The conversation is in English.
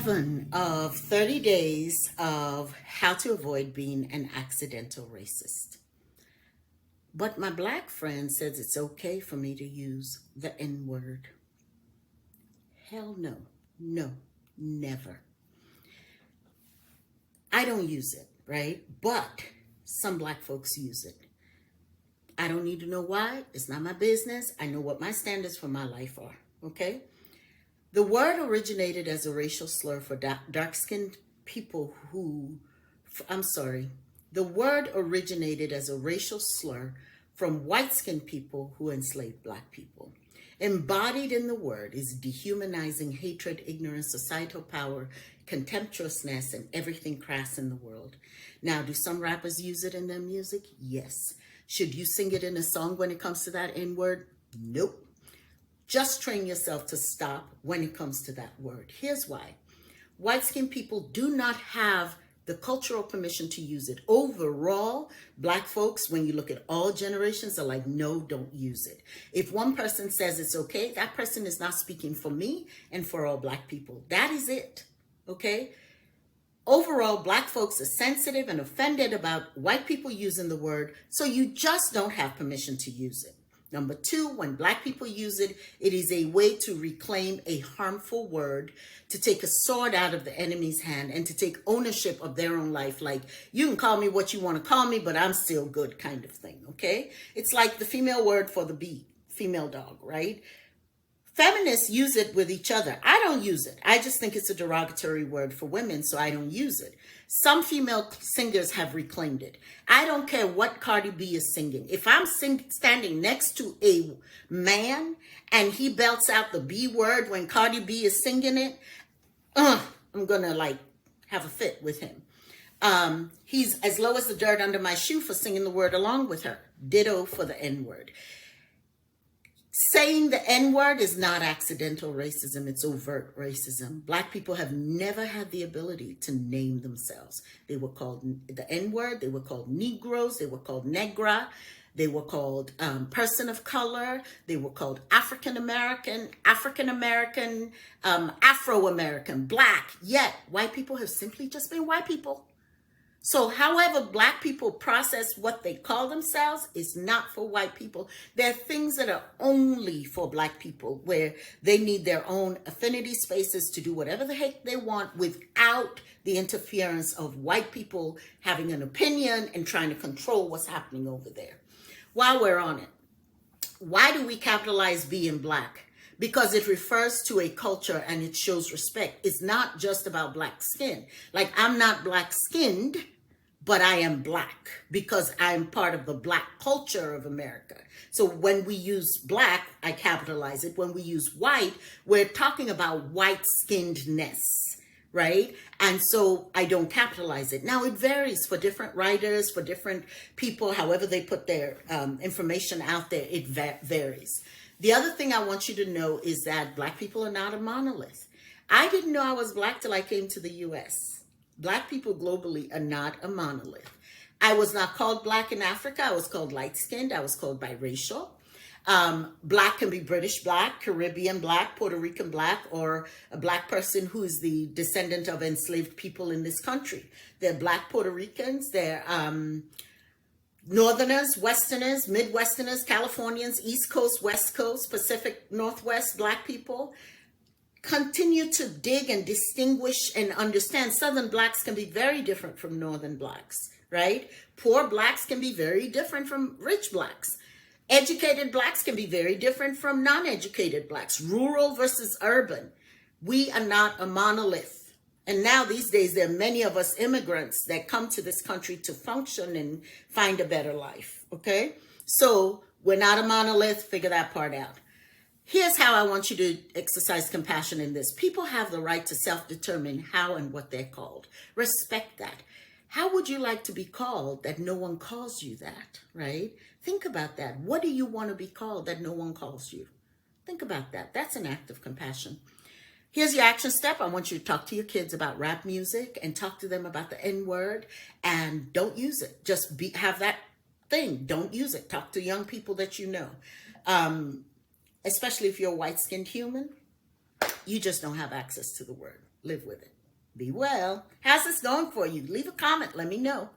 7 of 30 days of how to avoid being an accidental racist. But my black friend says it's okay for me to use the N word. Hell no, no, never. I don't use it, right? But some black folks use it. I don't need to know why. It's not my business. I know what my standards for my life are, okay? The word originated as a racial slur for dark-skinned people the word originated as a racial slur from white-skinned people who enslaved black people. Embodied in the word is dehumanizing hatred, ignorance, societal power, contemptuousness, and everything crass in the world. Now, do some rappers use it in their music? Yes. Should you sing it in a song when it comes to that N-word? Nope. Just train yourself to stop when it comes to that word. Here's why. White-skinned people do not have the cultural permission to use it. Overall, black folks, when you look at all generations, are like, no, don't use it. If one person says it's okay, that person is not speaking for me and for all black people. That is it, okay? Overall, black folks are sensitive and offended about white people using the word, so you just don't have permission to use it. Number 2, when black people use it, it is a way to reclaim a harmful word, to take a sword out of the enemy's hand, and to take ownership of their own life. Like, you can call me what you want to call me, but I'm still good kind of thing, okay? It's like the female word for the bee, female dog, right? Feminists use it with each other. I don't use it. I just think it's a derogatory word for women, so I don't use it. Some female singers have reclaimed it. I don't care what Cardi B is singing. If I'm standing next to a man and he belts out the B word when Cardi B is singing it, I'm gonna have a fit with him. He's as low as the dirt under my shoe for singing the word along with her. Ditto for the N word. Saying the N-word is not accidental racism, it's overt racism. Black people have never had the ability to name themselves. They were called the N-word, they were called Negroes, they were called Negra, they were called person of color, they were called African-American, Afro-American, Black, yet white people have simply just been white people. So however black people process what they call themselves is not for white people. There are things that are only for black people where they need their own affinity spaces to do whatever the heck they want without the interference of white people having an opinion and trying to control what's happening over there. While we're on it, why do we capitalize being black? Because it refers to a culture and it shows respect. It's not just about black skin. Like, I'm not black skinned, but I am black because I'm part of the black culture of America. So when we use black, I capitalize it. When we use white, we're talking about white-skinnedness, right? And so I don't capitalize it. Now, it varies for different writers, for different people, however they put their information out there, it varies. The other thing I want you to know is that black people are not a monolith. I didn't know I was black till I came to the U.S. Black people globally are not a monolith. I was not called black in Africa. I was called light-skinned. I was called biracial. Black can be British black, Caribbean black, Puerto Rican black, or a black person who is the descendant of enslaved people in this country. They're black Puerto Ricans. They're Northerners, Westerners, Midwesterners, Californians, East Coast, West Coast, Pacific Northwest black people. Continue to dig and distinguish and understand Southern blacks can be very different from Northern blacks, right? Poor blacks can be very different from rich blacks. Educated blacks can be very different from non-educated blacks. Rural versus urban. We are not a monolith. And now these days, there are many of us immigrants that come to this country to function and find a better life, okay? So we're not a monolith. Figure that part out. Here's how I want you to exercise compassion in this. People have the right to self-determine how and what they're called. Respect that. How would you like to be called that no one calls you that, right? Think about that. What do you want to be called that no one calls you? Think about that. That's an act of compassion. Here's your action step. I want you to talk to your kids about rap music and talk to them about the N-word, and don't use it. Just have that thing. Don't use it. Talk to young people that you know. Especially if you're a white-skinned human, you just don't have access to the word. live with it. Be well. How's this going for you? Leave a comment. Let me know.